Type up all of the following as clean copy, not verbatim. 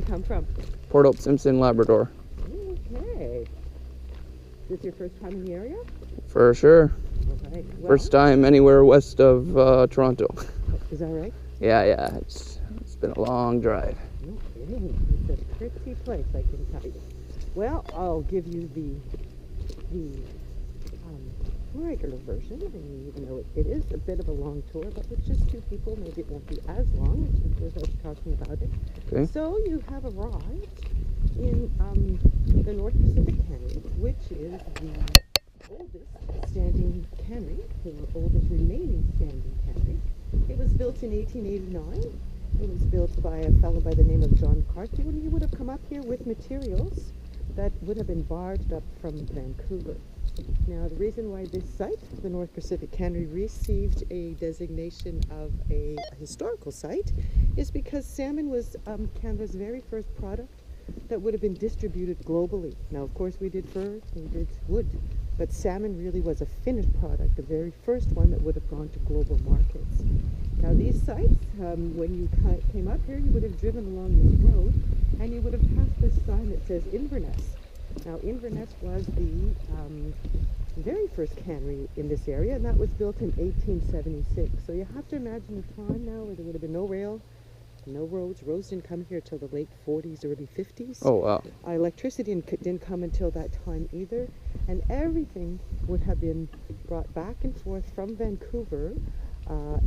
come from? Port Hope Simpson, Labrador. Okay. Is this your first time in the area? For sure. Okay. Well, First time anywhere west of Toronto. is that right? Yeah. It's been a long drive. No kidding. It's a pretty place, I can tell you. Well, I'll give you the regular version, and even though it is a bit of a long tour, but with just two people, maybe it won't be as long, which is worth us talking about it. Okay. So you have arrived in the North Pacific Cannery, which is the oldest standing cannery, the oldest remaining standing cannery. It was built in 1889. It was built by a fellow by the name of John Carty, when he would have come up here with materials that would have been barged up from Vancouver. Now, the reason why this site, the North Pacific Cannery, received a designation of a historical site is because salmon was Canada's very first product that would have been distributed globally. Now, of course, we did fur, we did wood, but salmon really was a finished product, the very first one that would have gone to global markets. Now, these sites, when you came up here, you would have driven along this road, and you would have passed this sign that says Inverness. Now, Inverness was the very first cannery in this area, and that was built in 1876. So you have to imagine a time now where there would have been no rail, no roads. Roads didn't come here till the late 40s, early 50s. Oh, wow. Electricity didn't come until that time either, and everything would have been brought back and forth from Vancouver.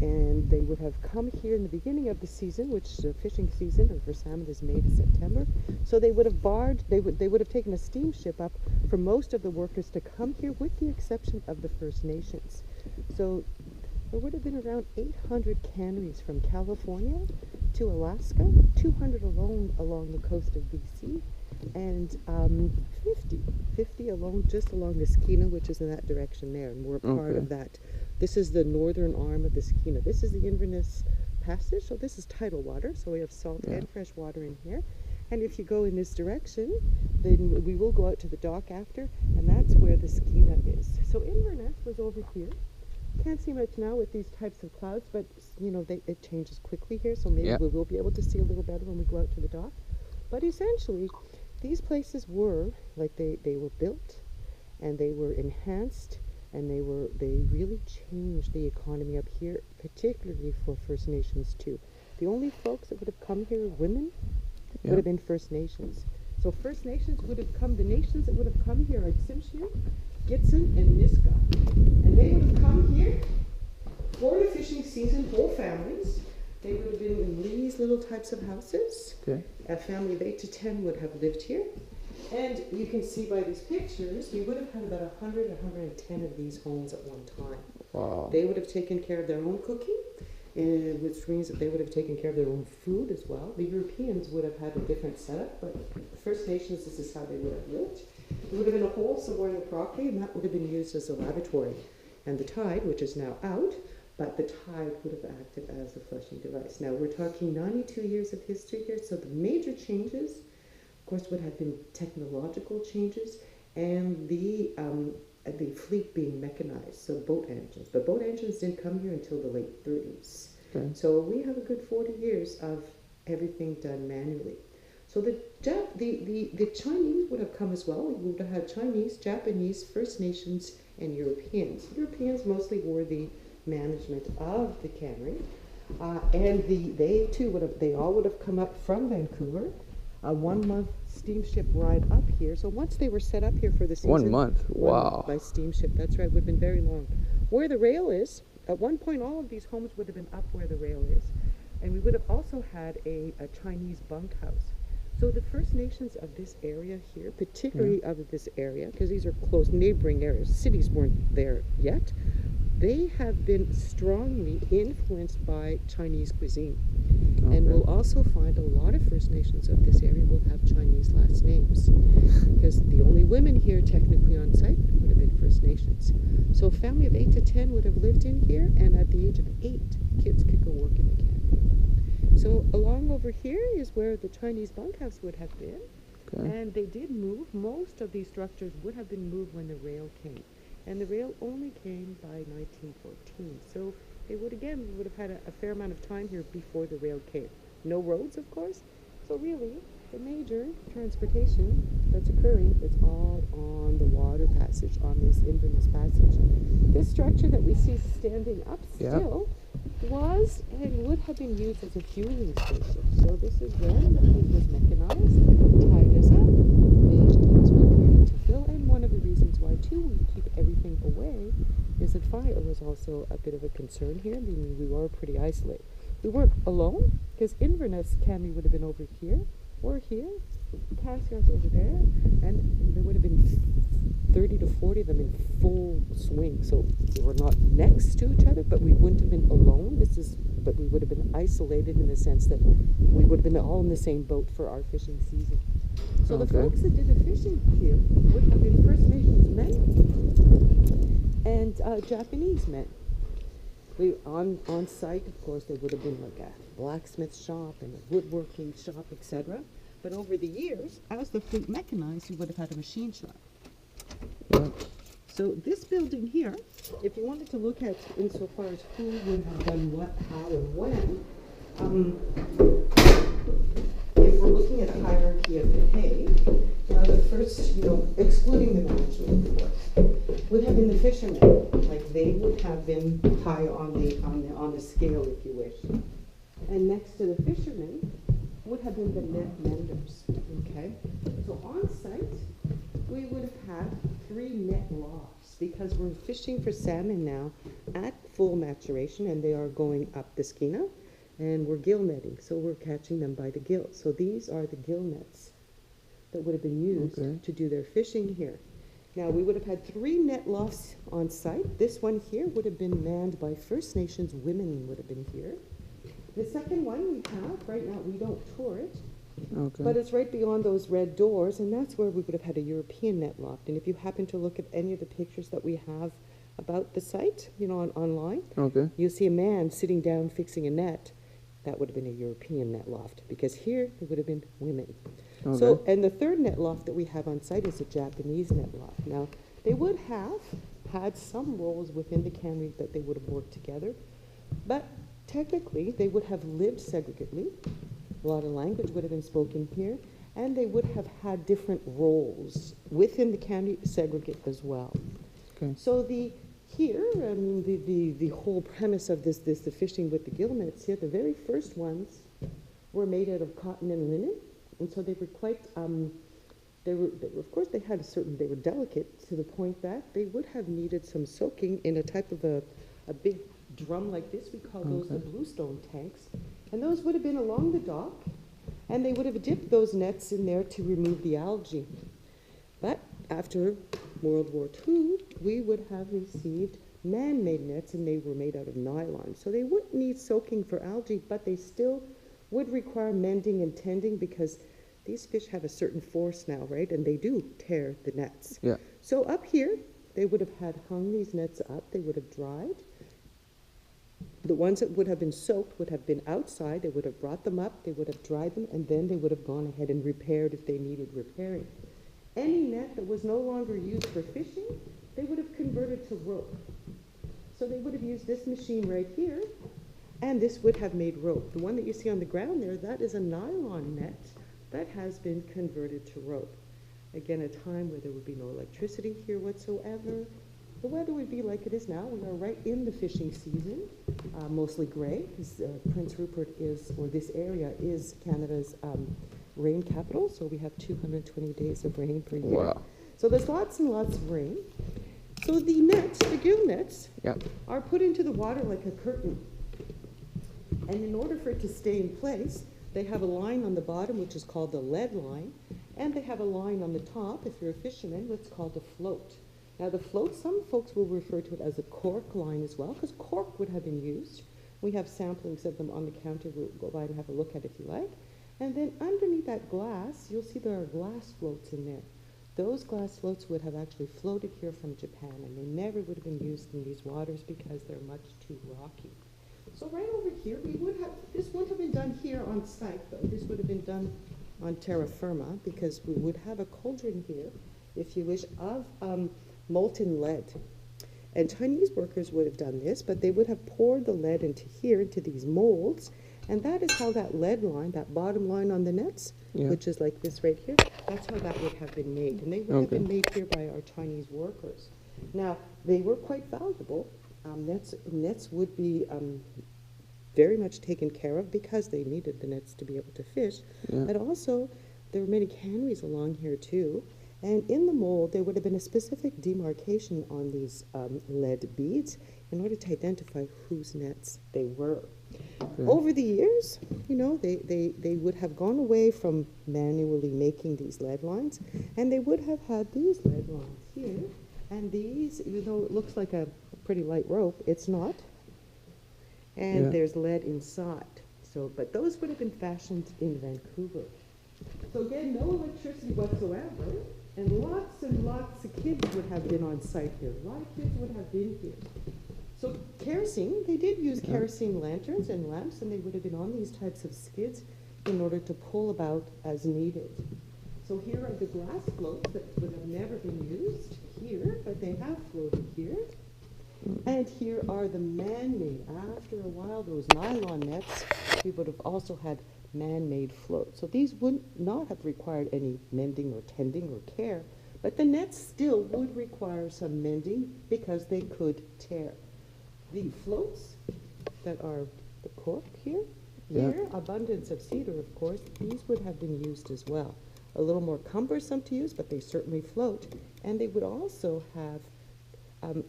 And they would have come here in the beginning of the season, which the fishing season for salmon is May to September. So they would have barged, they would have taken a steamship up for most of the workers to come here, with the exception of the First Nations. So there would have been around 800 canneries from California to Alaska, 200 alone along the coast of BC, and 50 along just along the Skeena, which is in that direction there, and we're a part of that. This is the northern arm of the Skeena. This is the Inverness Passage, so this is tidal water, so we have salt and fresh water in here. And if you go in this direction, then we will go out to the dock after, and that's where the Skeena is. So Inverness was over here. Can't see much now with these types of clouds, but you know, it changes quickly here, so maybe we will be able to see a little better when we go out to the dock. But essentially, these places were, like, they were built, and they were enhanced, and they really changed the economy up here, particularly for First Nations too. The only folks that would have come here, women, would have been First Nations. So First Nations would have come, the nations that would have come here are Tsimshiu, Gitxsan, and Niska. And they would have come here for the fishing season, whole families. They would have been in these little types of houses. Okay. A family of 8 to 10 would have lived here. And you can see by these pictures, we would have had about 100 or 110 of these homes at one time. Wow. They would have taken care of their own cooking, which means that they would have taken care of their own food as well. The Europeans would have had a different setup, but the First Nations, this is how they would have lived. There would have been a hole somewhere in the property, and that would have been used as a lavatory. And the tide, which is now out, but the tide would have acted as a flushing device. Now, we're talking 92 years of history here, so the major changes, of course, would have been technological changes, and the fleet being mechanized, so boat engines. But boat engines didn't come here until the late 30s. Okay. So we have a good 40 years of everything done manually. So the Chinese would have come as well. We would have had Chinese, Japanese, First Nations, and Europeans. Europeans mostly were the management of the cannery, and they all would have come up from Vancouver. A 1 month steamship ride up here. So once they were set up here for the season. 1 month, wow. By steamship, that's right, would have been very long. Where the rail is, at one point all of these homes would have been up where the rail is. And we would have also had a Chinese bunkhouse. So the First Nations of this area here, particularly of this area, because these are close neighboring areas, cities weren't there yet, they have been strongly influenced by Chinese cuisine. Okay. And we'll also find a lot of First Nations of this area will have Chinese last names, because the only women here technically on site would have been First Nations. So a family of 8 to 10 would have lived in here, and at the age of 8, kids could go work in the cannery. So along over here is where the Chinese bunkhouse would have been. Okay. And they did move. Most of these structures would have been moved when the rail came. And the rail only came by 1914. So they would have had a fair amount of time here before the rail came. No roads, of course. So really, the major transportation that's occurring, it's all on the water passage, on this Inverness Passage. This structure that we see standing up still was and would have been used as a fueling station. So this is when it was mechanized, tied us up, and it's been ready to fill. And one of the reasons why, too, we keep everything away is that fire was also a bit of a concern here, meaning we were pretty isolated. We weren't alone, because Inverness Cannery would have been over here, or here, Cassiar's over there, and there would have been 30 to 40 of them in full swing. So we were not next to each other, but we wouldn't have been alone. But we would have been isolated in the sense that we would have been all in the same boat for our fishing season. So the folks that did the fishing here would have been First Nations men and Japanese men. On site, of course, there would have been like a blacksmith shop and a woodworking shop, etc. But over the years, as the fleet mechanized, you would have had a machine shop. Yeah. So this building here, if you wanted to look at insofar as who would have done what, how, and when, if we're looking at a hierarchy of the pay, the first, excluding the management, of course, would have been the fishermen. Like they would have been high on the scale, if you wish. And next to the fishermen would have been the net menders. Okay, so on site we would have had 3 net lofts because we're fishing for salmon now at full maturation, and they are going up the Skeena, and we're gill netting, so we're catching them by the gill. So these are the gill nets that would have been used to do their fishing here. Now we would have had 3 net lofts on site. This one here would have been manned by First Nations women would have been here. The second one we have, right now we don't tour it, but it's right beyond those red doors, and that's where we would have had a European net loft. And if you happen to look at any of the pictures that we have about the site, online, you'll see a man sitting down fixing a net. That would have been a European net loft, because here it would have been women. So, and the third net loft that we have on site is a Japanese net loft. Now, they would have had some roles within the cannery that they would have worked together, but technically they would have lived segregatedly. A lot of language would have been spoken here, and they would have had roles within the cannery segregate as well. So the whole premise of the fishing with the gill nets here, the very first ones were made out of cotton and linen, and so they were quite, they were delicate to the point that they would have needed some soaking in a type of a big drum like this. We call those the bluestone tanks, and those would have been along the dock, and they would have dipped those nets in there to remove the algae. But after World War II, we would have received man-made nets, and they were made out of nylon. So they wouldn't need soaking for algae, but they still would require mending and tending, because these fish have a certain force now, right? And they do tear the nets. So up here, they would have had hung these nets up. They would have dried. The ones that would have been soaked would have been outside. They would have brought them up. They would have dried them, and then they would have gone ahead and repaired if they needed repairing. Any net that was no longer used for fishing, they would have converted to rope. So they would have used this machine right here, and this would have made rope. The one that you see on the ground there, that is a nylon net that has been converted to rope. Again, a time where there would be no electricity here whatsoever. The weather would be like it is now. We are right in the fishing season, mostly gray, because Prince Rupert this area is Canada's rain capital, so we have 220 days of rain per year. So there's lots and lots of rain. So the nets, the gill nets, are put into the water like a curtain. And in order for it to stay in place, they have a line on the bottom, which is called the lead line, and they have a line on the top, if you're a fisherman, what's called a float. Now the float, some folks will refer to it as a cork line as well, because cork would have been used. We have samplings of them on the counter. We'll go by and have a look at if you like. And then underneath that glass, you'll see there are glass floats in there. Those glass floats would have actually floated here from Japan, and they never would have been used in these waters because they're much too rocky. So right over here, this wouldn't have been done here on site, though. This would have been done on terra firma, because we would have a cauldron here, if you wish, of molten lead. And Chinese workers would have done this, but they would have poured the lead into these molds, And that is how that lead line, that bottom line on the nets, Yeah. which is like this right here, that's how that would have been made. And they would have been made here by our Chinese workers. Now, they were quite valuable. Nets would be very much taken care of because they needed the nets to be able to fish. Yeah. But also, there were many canneries along here too. And in the mold, there would have been a specific demarcation on these lead beads in order to identify whose nets they were. Okay. Over the years, you know, they would have gone away from manually making these lead lines, and they would have had these lead lines here. And these, even though it looks like a pretty light rope, it's not. And Yeah. there's lead inside. So, but those would have been fashioned in Vancouver. So again, no electricity whatsoever, and lots of kids would have been on site here. A lot of kids would have been here. So kerosene, they did use kerosene lanterns and lamps, and they would have been on these types of skids in order to pull about as needed. So here are the glass floats that would have never been used here, but they have floated here. And here are the man-made. After a while, those nylon nets, we would have also had man-made floats. So these would not have required any mending or tending or care, but the nets still would require some mending because they could tear. The floats that are the cork here, here, abundance of cedar, of course, these would have been used as well. A little more cumbersome to use, but they certainly float. And they would also have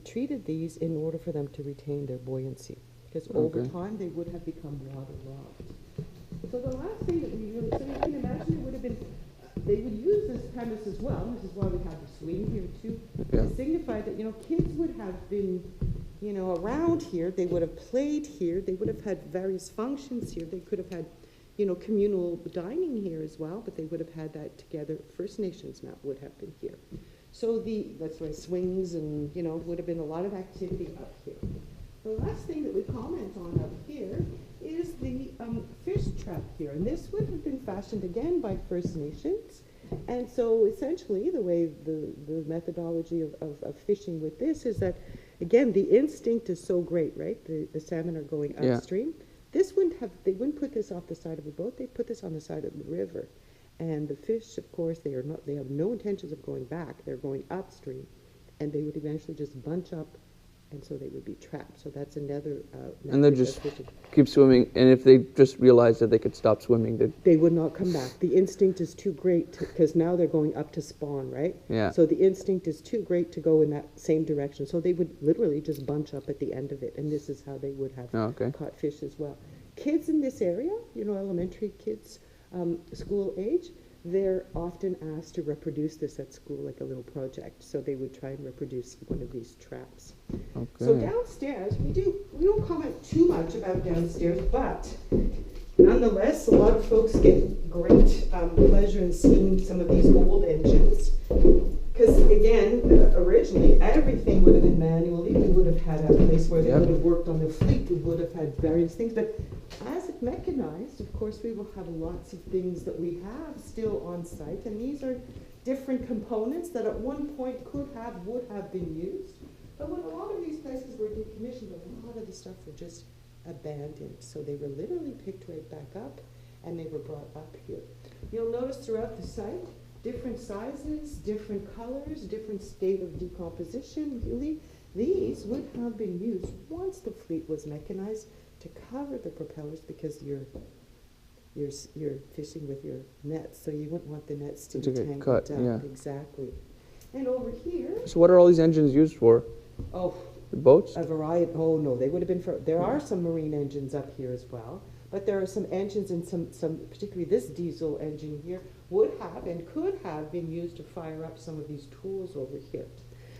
treated these in order for them to retain their buoyancy, because over time they would have become waterlogged. So the last thing that we really, so you can imagine it would have been, they would use this premise as well. This is why we have the swing here too, to signify that, you know, kids would have been, you know, around here. They would have played here. They would have had various functions here. They could have had, you know, communal dining here as well, but they would have had that together. First Nations now would have been here. So that's why swings and, you know, would have been a lot of activity up here. The last thing that we comment on up here is the fish trap here. And this would have been fashioned again by First Nations. And so essentially the way the methodology of fishing with this is that, again, the instinct is so great, right? The salmon are going upstream. This they wouldn't put this off the side of a boat. They'd put this on the side of the river. And the fish, of course, they have no intentions of going back. They're going upstream, and they would eventually just bunch up, and so they would be trapped. So that's another. And they just keep swimming, and if they just realized that they could stop swimming, they would not come back. The instinct is too great, because now they're going up to spawn, right? Yeah. So the instinct is too great to go in that same direction. So they would literally just bunch up at the end of it, and this is how they would have caught fish as well. Kids in this area, you know, elementary kids, school age, they're often asked to reproduce this at school like a little project. So they would try and reproduce one of these traps. Okay. So downstairs, we don't comment too much about downstairs, but nonetheless, a lot of folks get great pleasure in seeing some of these old engines. Because again, originally everything would have been manually. We would have had a place where they would have worked on the fleet. We would have had various things. But as it mechanized, of course, we will have lots of things that we have still on site. And these are different components that at one point would have been used. But when a lot of these places were decommissioned, a lot of the stuff were just abandoned. So they were literally picked right back up, and they were brought up here. You'll notice throughout the site, different sizes, different colors, different state of decomposition. Really, these would have been used once the fleet was mechanized to cover the propellers, because you're fishing with your nets, so you wouldn't want the nets to be tangled cut, up. yeah. Exactly. And over here, So what are all these engines used for? oh, The boats? a variety. Oh no, they would have been for. There are some marine engines up here as well, but there are some engines, and some particularly this diesel engine here would have and could have been used to fire up some of these tools over here.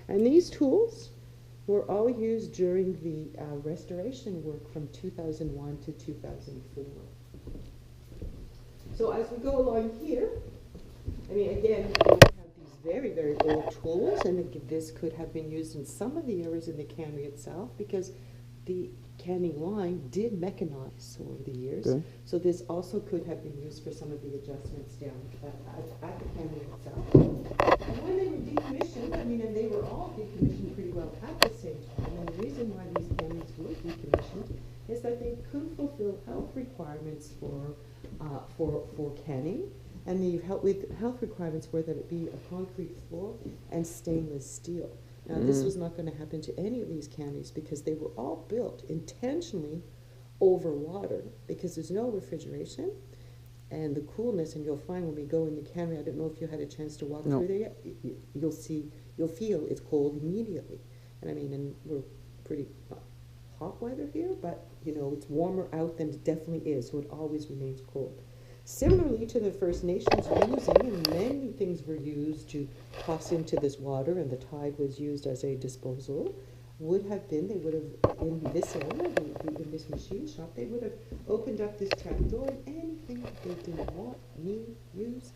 And these tools were all used during the restoration work from 2001 to 2004. So as we go along here, I mean, again, we have these very, very old tools, and this could have been used in some of the areas in the cannery itself, because the canning line did mechanize over the years. Okay. So this also could have been used for some of the adjustments down at the cannery itself. And when they were decommissioned, I mean, and they were all decommissioned pretty well at the same time, and the reason why these canneries were decommissioned is that they couldn't fulfill health requirements requirements for canning, and the health requirements were that it be a concrete floor and stainless steel. Now, this was not going to happen to any of these canneries because they were all built intentionally over water because there's no refrigeration and the coolness. And you'll find when we go in the cannery, I don't know if you had a chance to walk through there yet, you'll feel it's cold immediately. And I mean, and we're pretty hot weather here, but you know, it's warmer out than it definitely is, so it always remains cold. Similarly to the First Nations using, and many things were used to toss into this water, and the tide was used as a disposal, would have been, they would have, in this area, in this machine shop, they would have opened up this trap door and anything that they didn't want, need, use,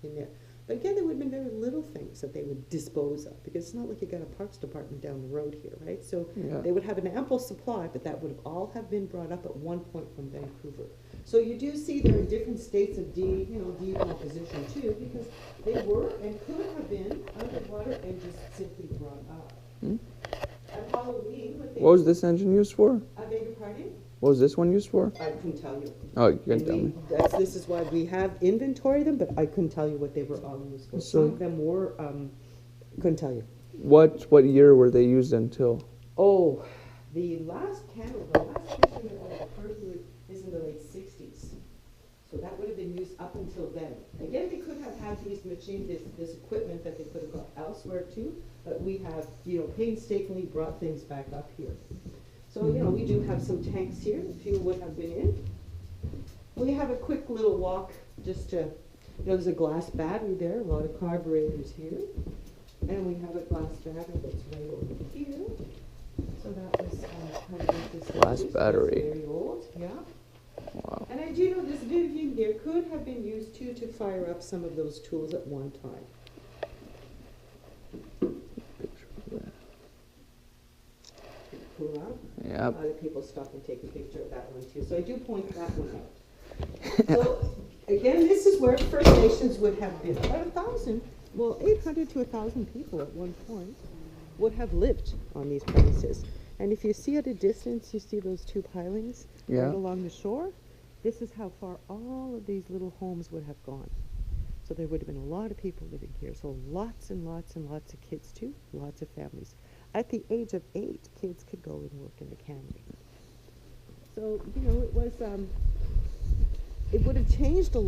in there. But again, there would have been very little things that they would dispose of, because it's not like you got a parks department down the road here, right? So they would have an ample supply, but that would have all have been brought up at one point from Vancouver. So you do see they're in different states of decomposition too, because they were and could have been underwater and just simply brought up. At Halloween, what was this engine used for? I beg your pardon? What was this one used for? I couldn't tell you. Oh, you can tell me. This is why we have inventory them, but I couldn't tell you what they were all used for. Some of them were, couldn't tell you. What year were they used until? Oh, the last fishing that I referred to is in the late 60s. So that would have been used up until then. Again, they could have had these machines, this equipment that they could have got elsewhere too, but we have, painstakingly brought things back up here. So, we do have some tanks here. A few would have been in. We have a quick little walk just to, there's a glass battery there, a lot of carburetors here. And we have a glass battery that's right over here. So that was kind of interesting. Glass battery. That's very old, yeah. Wow. And I do know this Vivian here could have been used too to fire up some of those tools at one time. Cool out. Yeah. A lot of people stop and take a picture of that one too. So I do point that one out. So again, this is where First Nations would have been. About 800 to 1,000 people at one point would have lived on these premises. And if you see at a distance, you see those two pilings right along the shore. This is how far all of these little homes would have gone. So there would have been a lot of people living here. So lots and lots and lots of kids too, lots of families. At the age of 8, kids could go and work in the cannery. So, it was, it would have changed a lot.